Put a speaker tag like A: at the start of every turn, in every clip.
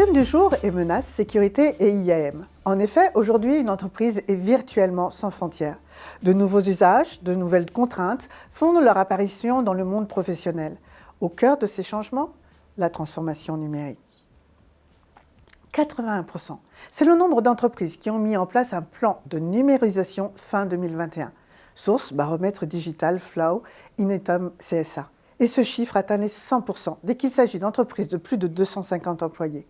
A: thème du jour est menaces, sécurité et IAM. En effet, aujourd'hui, une entreprise est virtuellement sans frontières. De nouveaux usages, de nouvelles contraintes font leur apparition dans le monde professionnel. Au cœur de ces changements, la transformation numérique. 81%. C'est le nombre d'entreprises qui ont mis en place un plan de numérisation fin 2021. Source, baromètre digital Flow, Inetum CSA. Et ce chiffre atteint les 100% dès qu'il s'agit d'entreprises de plus de 250 employés.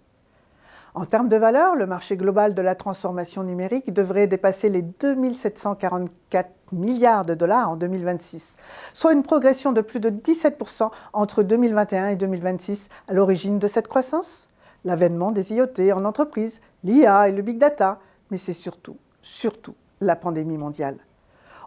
A: En termes de valeur, le marché global de la transformation numérique devrait dépasser les 2 744 milliards de dollars en 2026, soit une progression de plus de 17% entre 2021 et 2026. À l'origine de cette croissance, l'avènement des IoT en entreprise, l'IA et le big data, mais c'est surtout la pandémie mondiale.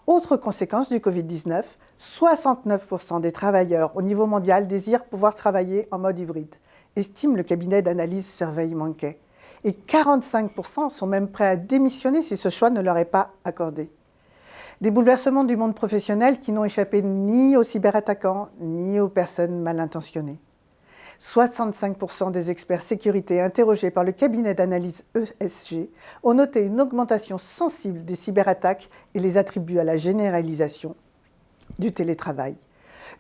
A: Autre conséquence du Covid-19, 69% des travailleurs au niveau mondial désirent pouvoir travailler en mode hybride, estime le cabinet d'analyse SurveyMonkey. Et 45% sont même prêts à démissionner si ce choix ne leur est pas accordé. Des bouleversements du monde professionnel qui n'ont échappé ni aux cyberattaquants ni aux personnes mal intentionnées. 65% des experts sécurité interrogés par le cabinet d'analyse ESG ont noté une augmentation sensible des cyberattaques et les attribuent à la généralisation du télétravail.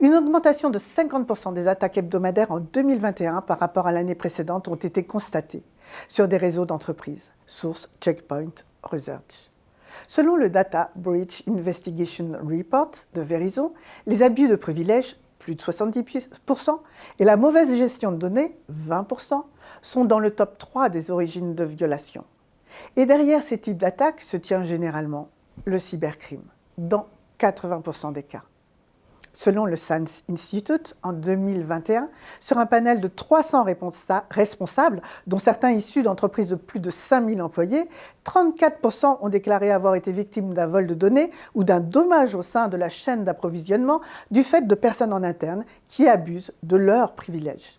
A: Une augmentation de 50% des attaques hebdomadaires en 2021 par rapport à l'année précédente ont été constatées sur des réseaux d'entreprises. Source Checkpoint Research. Selon le Data Breach Investigation Report de Verizon, les abus de privilèges, plus de 70%, et la mauvaise gestion de données, 20%, sont dans le top 3 des origines de violations. Et derrière ces types d'attaques se tient généralement le cybercrime, dans 80% des cas. Selon le SANS Institute, en 2021, sur un panel de 300 responsables, dont certains issus d'entreprises de plus de 5000 employés, 34% ont déclaré avoir été victimes d'un vol de données ou d'un dommage au sein de la chaîne d'approvisionnement du fait de personnes en interne qui abusent de leurs privilèges.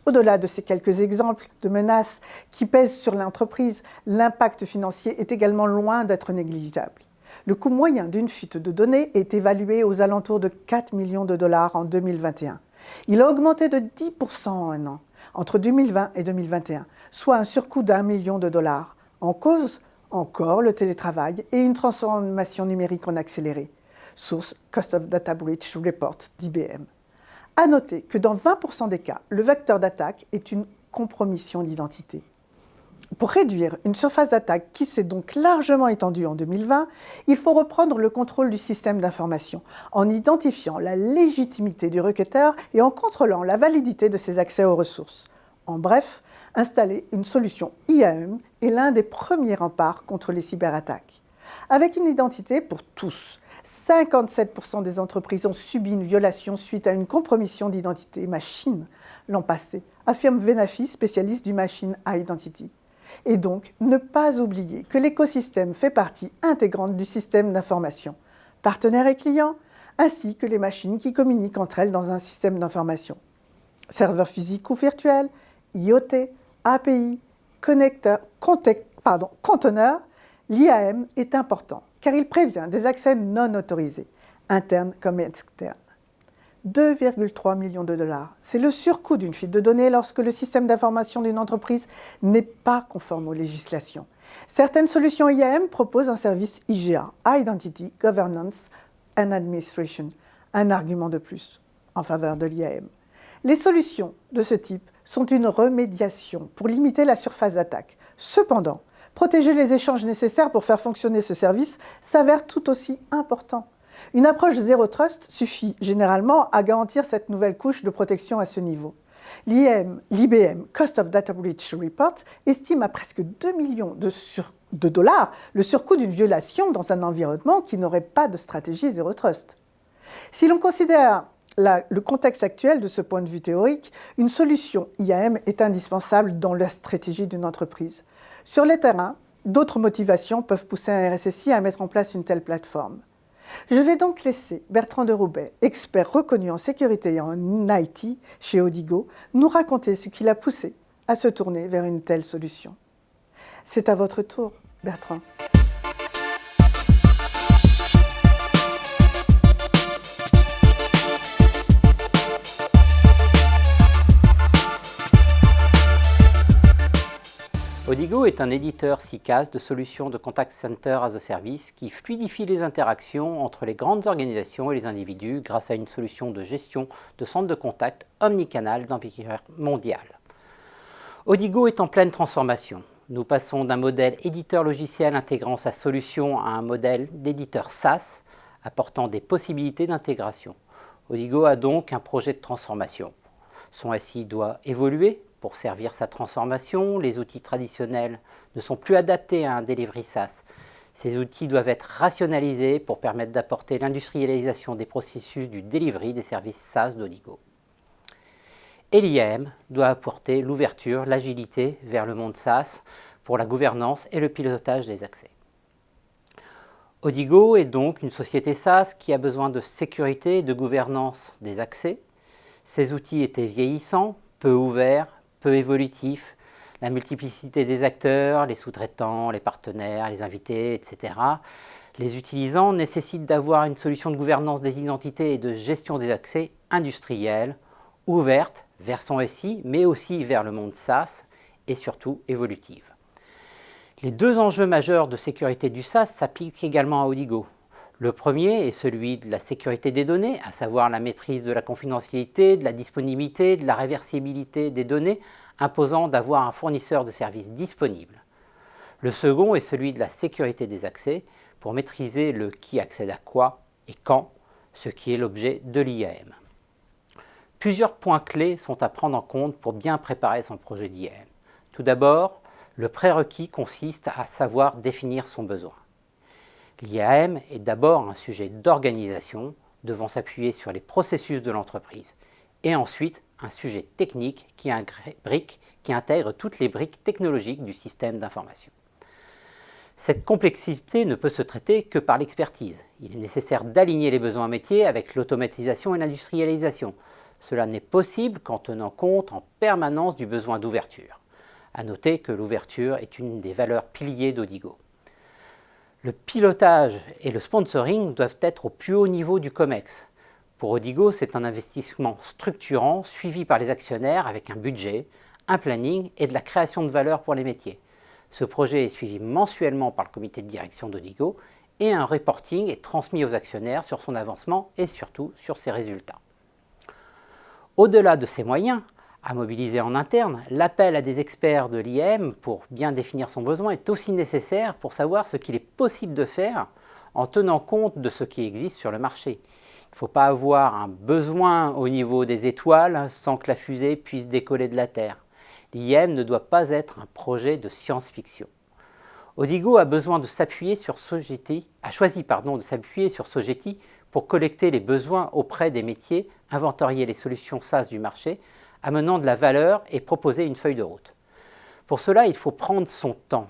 A: Au-delà de ces quelques exemples de menaces qui pèsent sur l'entreprise, l'impact financier est également loin d'être négligeable. Le coût moyen d'une fuite de données est évalué aux alentours de 4 millions de dollars en 2021. Il a augmenté de 10% en un an, entre 2020 et 2021, soit un surcoût d'1 million de dollars. En cause, encore le télétravail et une transformation numérique en accéléré. Source Cost of Data Breach Report d'IBM. À noter que dans 20% des cas, le vecteur d'attaque est une compromission d'identité. Pour réduire une surface d'attaque qui s'est donc largement étendue en 2020, il faut reprendre le contrôle du système d'information en identifiant la légitimité du requêteur et en contrôlant la validité de ses accès aux ressources. En bref, installer une solution IAM est l'un des premiers remparts contre les cyberattaques. Avec une identité pour tous, 57% des entreprises ont subi une violation suite à une compromission d'identité machine l'an passé, affirme Venafi, spécialiste du Machine Identity. Et donc, ne pas oublier que l'écosystème fait partie intégrante du système d'information, partenaires et clients, ainsi que les machines qui communiquent entre elles dans un système d'information. Serveurs physiques ou virtuels, IoT, API, conteneurs, l'IAM est important car il prévient des accès non autorisés, internes comme externes. 2,3 millions de dollars. C'est le surcoût d'une fuite de données lorsque le système d'information d'une entreprise n'est pas conforme aux législations. Certaines solutions IAM proposent un service IGA, Identity, Governance and Administration, un argument de plus en faveur de l'IAM. Les solutions de ce type sont une remédiation pour limiter la surface d'attaque. Cependant, protéger les échanges nécessaires pour faire fonctionner ce service s'avère tout aussi important. Une approche zéro trust suffit généralement à garantir cette nouvelle couche de protection à ce niveau. L'IBM Cost of Data Breach Report estime à presque 2 millions de dollars le surcoût d'une violation dans un environnement qui n'aurait pas de stratégie zéro trust. Si l'on considère le contexte actuel de ce point de vue théorique, une solution IAM est indispensable dans la stratégie d'une entreprise. Sur le terrain, d'autres motivations peuvent pousser un RSSI à mettre en place une telle plateforme. Je vais donc laisser Bertrand de Roubaix, expert reconnu en sécurité et en IT chez Odigo, nous raconter ce qui l'a poussé à se tourner vers une telle solution. C'est à votre tour, Bertrand.
B: Odigo est un éditeur SICaaS de solutions de Contact Center as a Service qui fluidifie les interactions entre les grandes organisations et les individus grâce à une solution de gestion de centres de contact omnicanal d'envergure mondiale. Odigo est en pleine transformation. Nous passons d'un modèle éditeur logiciel intégrant sa solution à un modèle d'éditeur SaaS apportant des possibilités d'intégration. Odigo a donc un projet de transformation. Son SI doit évoluer. Pour servir sa transformation, les outils traditionnels ne sont plus adaptés à un delivery SaaS. Ces outils doivent être rationalisés pour permettre d'apporter l'industrialisation des processus du delivery des services SaaS d'Odigo. Et l'IAM doit apporter l'ouverture, l'agilité vers le monde SaaS pour la gouvernance et le pilotage des accès. Odigo est donc une société SaaS qui a besoin de sécurité et de gouvernance des accès. Ces outils étaient vieillissants, peu ouverts, peu évolutif, la multiplicité des acteurs, les sous-traitants, les partenaires, les invités, etc. Les utilisants nécessitent d'avoir une solution de gouvernance des identités et de gestion des accès industriels, ouverte vers son SI, mais aussi vers le monde SaaS et surtout évolutive. Les deux enjeux majeurs de sécurité du SaaS s'appliquent également à Odigo. Le premier est celui de la sécurité des données, à savoir la maîtrise de la confidentialité, de la disponibilité, de la réversibilité des données, imposant d'avoir un fournisseur de services disponible. Le second est celui de la sécurité des accès, pour maîtriser le qui accède à quoi et quand, ce qui est l'objet de l'IAM. Plusieurs points clés sont à prendre en compte pour bien préparer son projet d'IAM. Tout d'abord, le prérequis consiste à savoir définir son besoin. L'IAM est d'abord un sujet d'organisation, devant s'appuyer sur les processus de l'entreprise, et ensuite un sujet technique qui intègre toutes les briques technologiques du système d'information. Cette complexité ne peut se traiter que par l'expertise. Il est nécessaire d'aligner les besoins métiers avec l'automatisation et l'industrialisation. Cela n'est possible qu'en tenant compte en permanence du besoin d'ouverture. À noter que l'ouverture est une des valeurs piliers d'Odigo. Le pilotage et le sponsoring doivent être au plus haut niveau du COMEX. Pour Odigo, c'est un investissement structurant suivi par les actionnaires avec un budget, un planning et de la création de valeur pour les métiers. Ce projet est suivi mensuellement par le comité de direction d'Odigo et un reporting est transmis aux actionnaires sur son avancement et surtout sur ses résultats. Au-delà de ces moyens, à mobiliser en interne, l'appel à des experts de l'IAM pour bien définir son besoin est aussi nécessaire pour savoir ce qu'il est possible de faire en tenant compte de ce qui existe sur le marché. Il ne faut pas avoir un besoin au niveau des étoiles sans que la fusée puisse décoller de la Terre. L'IAM ne doit pas être un projet de science-fiction. Odigo a besoin de s'appuyer sur Sogeti, a choisi de s'appuyer sur Sogeti pour collecter les besoins auprès des métiers, inventorier les solutions SaaS du marché, amenant de la valeur et proposer une feuille de route. Pour cela, il faut prendre son temps,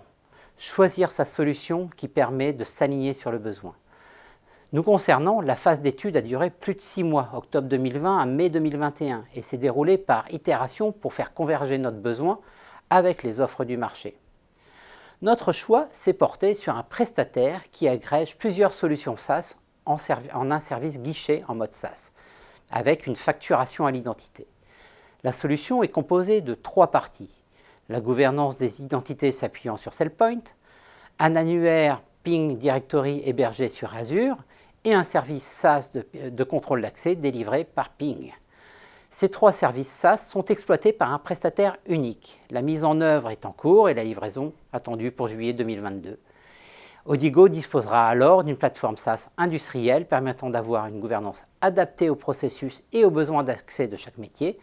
B: choisir sa solution qui permet de s'aligner sur le besoin. Nous concernant, la phase d'étude a duré plus de 6 mois, octobre 2020 à mai 2021, et s'est déroulée par itération pour faire converger notre besoin avec les offres du marché. Notre choix s'est porté sur un prestataire qui agrège plusieurs solutions SaaS en un service guichet en mode SaaS, avec une facturation à l'identité. La solution est composée de 3 parties. La gouvernance des identités s'appuyant sur SailPoint, un annuaire Ping Directory hébergé sur Azure et un service SaaS de contrôle d'accès délivré par Ping. Ces 3 services SaaS sont exploités par un prestataire unique. La mise en œuvre est en cours et la livraison attendue pour juillet 2022. Odigo disposera alors d'une plateforme SaaS industrielle permettant d'avoir une gouvernance adaptée aux processus et aux besoins d'accès de chaque métier,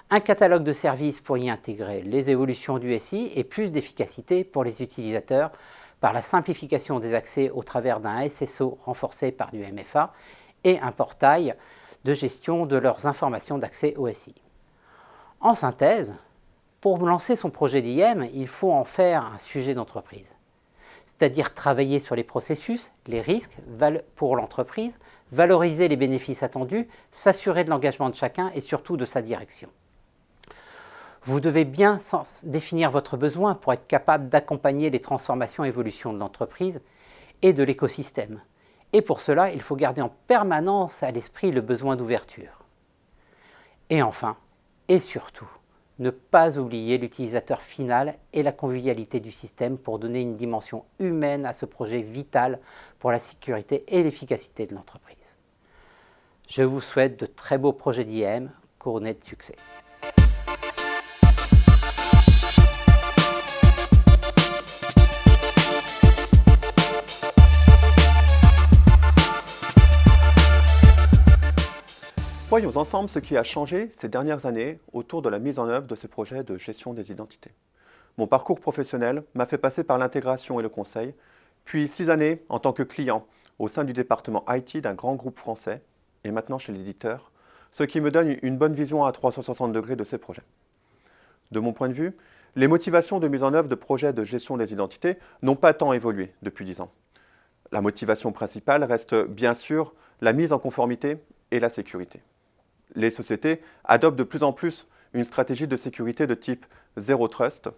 B: un catalogue de services pour y intégrer les évolutions du SI et plus d'efficacité pour les utilisateurs par la simplification des accès au travers d'un SSO renforcé par du MFA et un portail de gestion de leurs informations d'accès au SI. En synthèse, pour lancer son projet d'IAM, il faut en faire un sujet d'entreprise, c'est-à-dire travailler sur les processus, les risques pour l'entreprise, valoriser les bénéfices attendus, s'assurer de l'engagement de chacun et surtout de sa direction. Vous devez bien définir votre besoin pour être capable d'accompagner les transformations et évolutions de l'entreprise et de l'écosystème. Et pour cela, il faut garder en permanence à l'esprit le besoin d'ouverture. Et enfin, et surtout, Ne pas oublier l'utilisateur final et la convivialité du système pour donner une dimension humaine à ce projet vital pour la sécurité et l'efficacité de l'entreprise. Je vous souhaite de très beaux projets d'IAM couronnés de succès.
C: Voyons ensemble ce qui a changé ces dernières années autour de la mise en œuvre de ces projets de gestion des identités. Mon parcours professionnel m'a fait passer par l'intégration et le conseil, puis 6 années en tant que client au sein du département IT d'un grand groupe français, et maintenant chez l'éditeur, ce qui me donne une bonne vision à 360 degrés de ces projets. De mon point de vue, les motivations de mise en œuvre de projets de gestion des identités n'ont pas tant évolué depuis 10 ans. La motivation principale reste bien sûr la mise en conformité et la sécurité. Les sociétés adoptent de plus en plus une stratégie de sécurité de type Zero Trust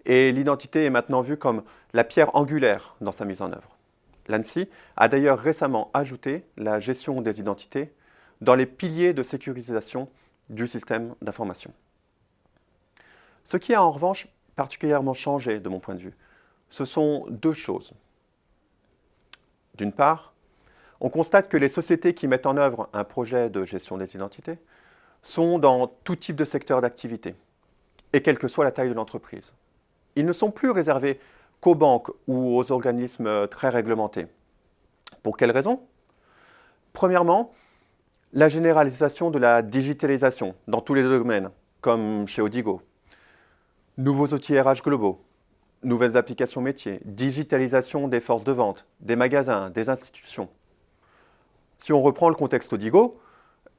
C: et l'identité est maintenant vue comme la pierre angulaire dans sa mise en œuvre. L'ANSSI a d'ailleurs récemment ajouté la gestion des identités dans les piliers de sécurisation du système d'information. Ce qui a en revanche particulièrement changé de mon point de vue, ce sont deux choses. D'une part, on constate que les sociétés qui mettent en œuvre un projet de gestion des identités sont dans tout type de secteur d'activité, et quelle que soit la taille de l'entreprise. Ils ne sont plus réservés qu'aux banques ou aux organismes très réglementés. Pour quelles raisons? Premièrement, la généralisation de la digitalisation dans tous les domaines, comme chez Odigo. Nouveaux outils RH globaux, nouvelles applications métiers, digitalisation des forces de vente, des magasins, des institutions. Si on reprend le contexte Odigo,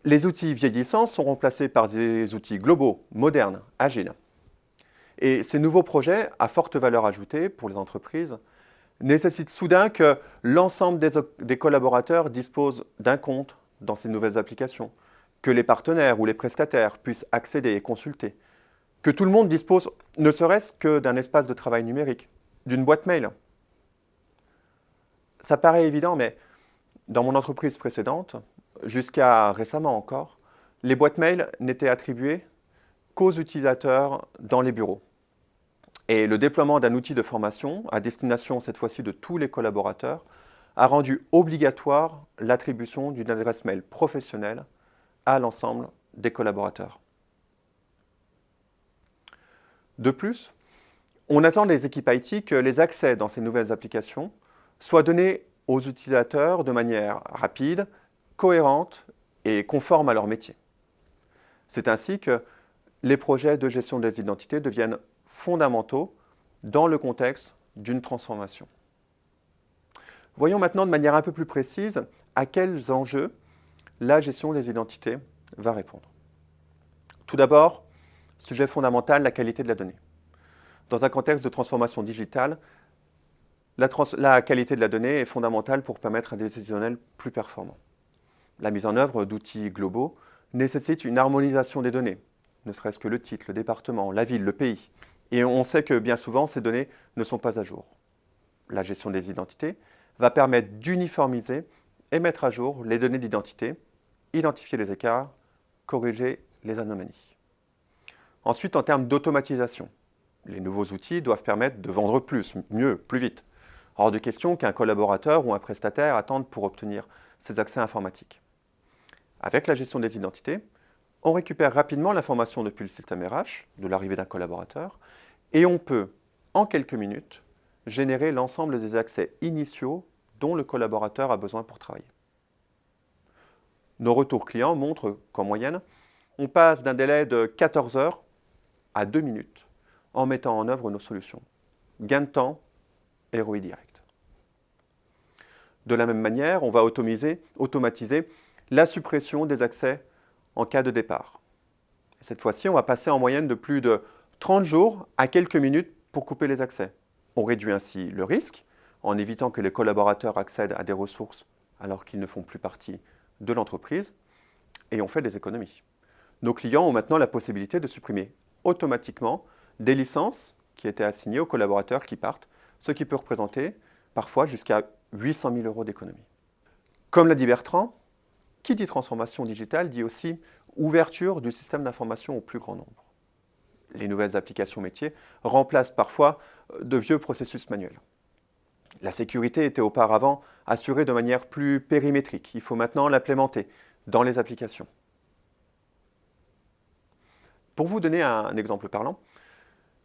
C: les outils vieillissants sont remplacés par des outils globaux, modernes, agiles. Et ces nouveaux projets, à forte valeur ajoutée pour les entreprises, nécessitent soudain que l'ensemble des collaborateurs disposent d'un compte dans ces nouvelles applications, que les partenaires ou les prestataires puissent accéder et consulter, que tout le monde dispose ne serait-ce que d'un espace de travail numérique, d'une boîte mail. Ça paraît évident, mais dans mon entreprise précédente, jusqu'à récemment encore, les boîtes mail n'étaient attribuées qu'aux utilisateurs dans les bureaux. Et le déploiement d'un outil de formation, à destination cette fois-ci de tous les collaborateurs, a rendu obligatoire l'attribution d'une adresse mail professionnelle à l'ensemble des collaborateurs. De plus, on attend des équipes IT que les accès dans ces nouvelles applications soient donnés aux utilisateurs de manière rapide, cohérente et conforme à leur métier. C'est ainsi que les projets de gestion des identités deviennent fondamentaux dans le contexte d'une transformation. Voyons maintenant de manière un peu plus précise à quels enjeux la gestion des identités va répondre. Tout d'abord, sujet fondamental, la qualité de la donnée. Dans un contexte de transformation digitale, la qualité de la donnée est fondamentale pour permettre un décisionnel plus performant. La mise en œuvre d'outils globaux nécessite une harmonisation des données, ne serait-ce que le titre, le département, la ville, le pays. Et on sait que bien souvent, ces données ne sont pas à jour. La gestion des identités va permettre d'uniformiser et mettre à jour les données d'identité, identifier les écarts, corriger les anomalies. Ensuite, en termes d'automatisation, les nouveaux outils doivent permettre de vendre plus, mieux, plus vite. Hors de question qu'un collaborateur ou un prestataire attende pour obtenir ces accès informatiques. Avec la gestion des identités, on récupère rapidement l'information depuis le système RH, de l'arrivée d'un collaborateur, et on peut, en quelques minutes, générer l'ensemble des accès initiaux dont le collaborateur a besoin pour travailler. Nos retours clients montrent qu'en moyenne, on passe d'un délai de 14 heures à 2 minutes en mettant en œuvre nos solutions. Gain de temps et ROI direct. De la même manière, on va automatiser la suppression des accès en cas de départ. Cette fois-ci, on va passer en moyenne de plus de 30 jours à quelques minutes pour couper les accès. On réduit ainsi le risque en évitant que les collaborateurs accèdent à des ressources alors qu'ils ne font plus partie de l'entreprise et on fait des économies. Nos clients ont maintenant la possibilité de supprimer automatiquement des licences qui étaient assignées aux collaborateurs qui partent, ce qui peut représenter parfois jusqu'à 800 000 € d'économie. Comme l'a dit Bertrand, qui dit transformation digitale dit aussi ouverture du système d'information au plus grand nombre. Les nouvelles applications métiers remplacent parfois de vieux processus manuels. La sécurité était auparavant assurée de manière plus périmétrique. Il faut maintenant l'implémenter dans les applications. Pour vous donner un exemple parlant,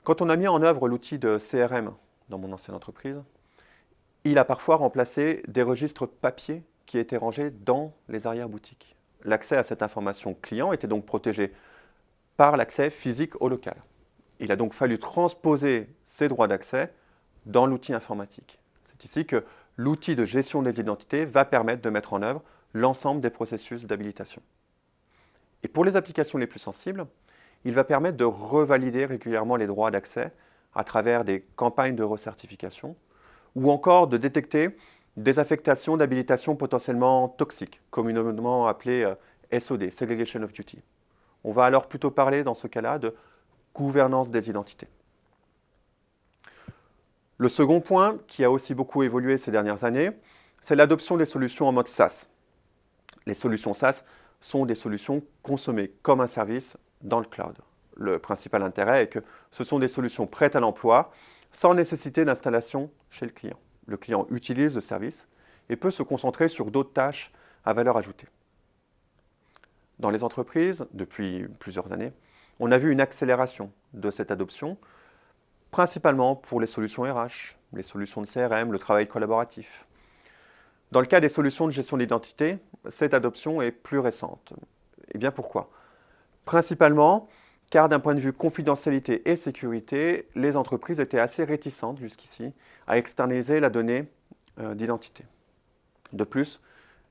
C: quand on a mis en œuvre l'outil de CRM dans mon ancienne entreprise, il a parfois remplacé des registres papier qui étaient rangés dans les arrière-boutiques. L'accès à cette information client était donc protégé par l'accès physique au local. Il a donc fallu transposer ces droits d'accès dans l'outil informatique. C'est ici que l'outil de gestion des identités va permettre de mettre en œuvre l'ensemble des processus d'habilitation. Et pour les applications les plus sensibles, il va permettre de revalider régulièrement les droits d'accès à travers des campagnes de recertification ou encore de détecter des affectations d'habilitation potentiellement toxiques, communément appelées SOD, Segregation of Duty. On va alors plutôt parler dans ce cas-là de gouvernance des identités. Le second point, qui a aussi beaucoup évolué ces dernières années, c'est l'adoption des solutions en mode SaaS. Les solutions SaaS sont des solutions consommées comme un service dans le cloud. Le principal intérêt est que ce sont des solutions prêtes à l'emploi sans nécessité d'installation chez le client. Le client utilise le service et peut se concentrer sur d'autres tâches à valeur ajoutée. Dans les entreprises, depuis plusieurs années, on a vu une accélération de cette adoption, principalement pour les solutions RH, les solutions de CRM, le travail collaboratif. Dans le cas des solutions de gestion d'identité, cette adoption est plus récente. Et bien pourquoi? Principalement car d'un point de vue confidentialité et sécurité, les entreprises étaient assez réticentes jusqu'ici à externaliser la donnée d'identité. De plus,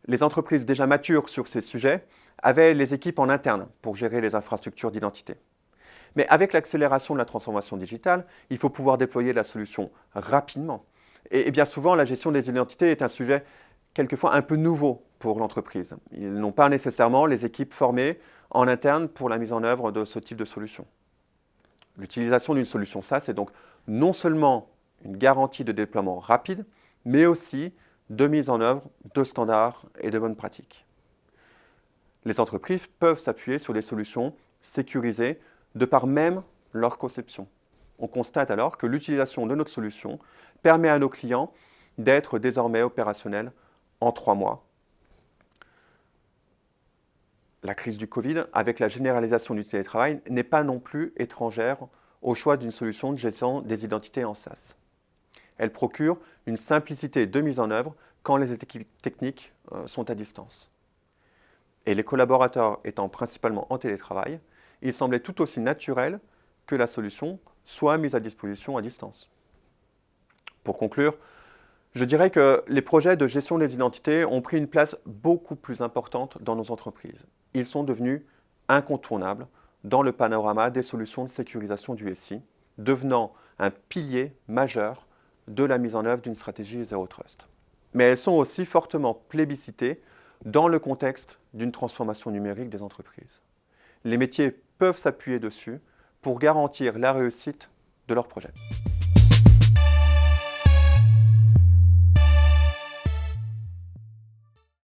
C: les entreprises déjà matures sur ces sujets avaient les équipes en interne pour gérer les infrastructures d'identité. Mais avec l'accélération de la transformation digitale, il faut pouvoir déployer la solution rapidement. Et bien souvent, la gestion des identités est un sujet quelquefois un peu nouveau pour l'entreprise. Ils n'ont pas nécessairement les équipes formées en interne pour la mise en œuvre de ce type de solution. L'utilisation d'une solution SaaS est donc non seulement une garantie de déploiement rapide, mais aussi de mise en œuvre de standards et de bonnes pratiques. Les entreprises peuvent s'appuyer sur des solutions sécurisées de par même leur conception. On constate alors que l'utilisation de notre solution permet à nos clients d'être désormais opérationnels en 3 mois. La crise du Covid, avec la généralisation du télétravail, n'est pas non plus étrangère au choix d'une solution de gestion des identités en SaaS. Elle procure une simplicité de mise en œuvre quand les équipes techniques sont à distance. Et les collaborateurs étant principalement en télétravail, il semblait tout aussi naturel que la solution soit mise à disposition à distance. Pour conclure, je dirais que les projets de gestion des identités ont pris une place beaucoup plus importante dans nos entreprises. Ils sont devenus incontournables dans le panorama des solutions de sécurisation du SI, devenant un pilier majeur de la mise en œuvre d'une stratégie Zero Trust. Mais elles sont aussi fortement plébiscitées dans le contexte d'une transformation numérique des entreprises. Les métiers peuvent s'appuyer dessus pour garantir la réussite de leurs projets.